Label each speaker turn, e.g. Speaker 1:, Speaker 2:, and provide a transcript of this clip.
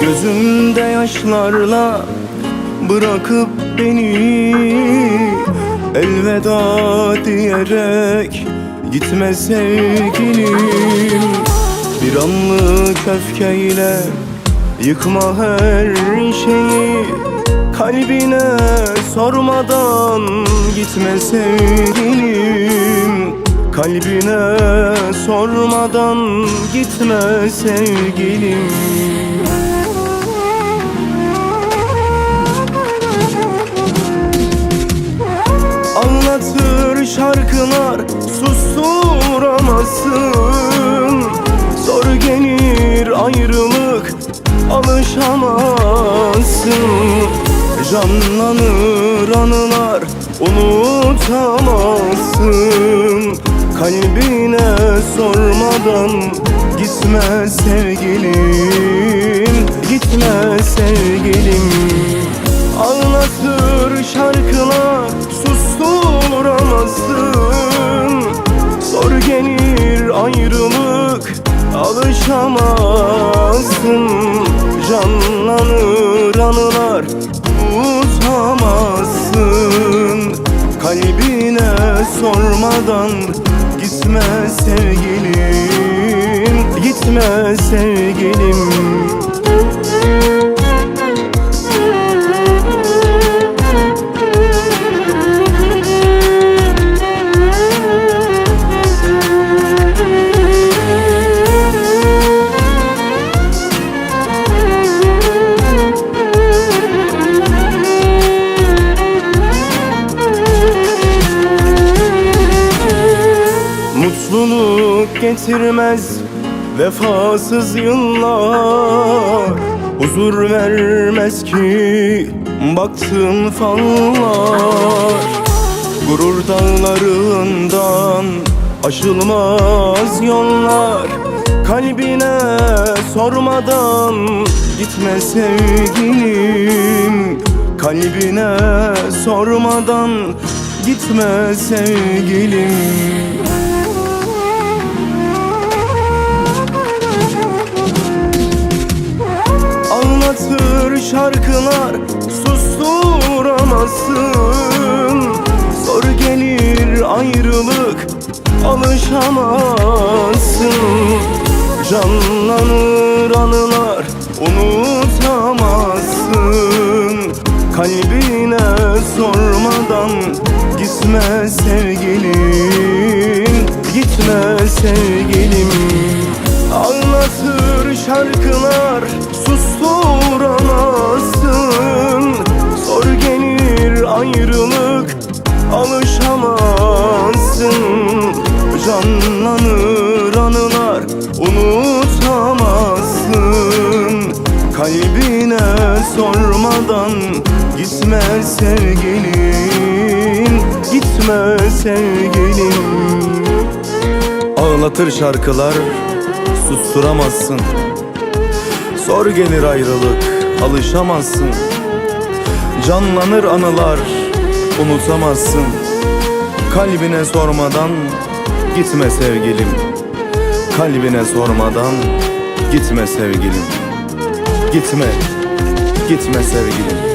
Speaker 1: Gözümde yaşlarla bırakıp beni elveda diyerek gitme sevgilim. Bir anlık öfkeyle yıkma her şeyi, kalbine sormadan gitme sevgilim. Kalbine sormadan gitme sevgilim. Anlatır şarkılar, susturamazsın. Zor gelir ayrılık, alışamazsın. Canlanır anılar, unutamazsın. Kalbine sormadan gitme sevgilim, gitme sevgilim. Anlatır şarkılar, susturamazsın. Zor gelir ayrılık, alışamazsın. Canlanır anılar, unutamazsın. Kalbine sormadan gitme sevgilim, gitme sevgilim. Mutluluk getirmez vefasız yıllar, huzur vermez ki baktığın fallar. Gurur dağlarından aşılmaz yollar, kalbine sormadan gitme sevgilim. Kalbine sormadan gitme sevgilim. Anlatır şarkılar, susturamazsın. Zor gelir ayrılık, alışamazsın. Canlanır anılar, unutamazsın. Kalbine sormadan gitme sevgilim, gitme sevgilim. Anlatır şarkılar, susturamazsın. Zor gelir ayrılık, alışamazsın. Canlanır anılar, unutamazsın. Kalbine sormadan gitme sevgilim, gitme sevgilim. Ağlatır şarkılar, susturamazsın. Zor gelir ayrılık, alışamazsın. Canlanır anılar, unutamazsın. Kalbine sormadan gitme sevgilim. Kalbine sormadan gitme sevgilim. Gitme, gitme sevgilim.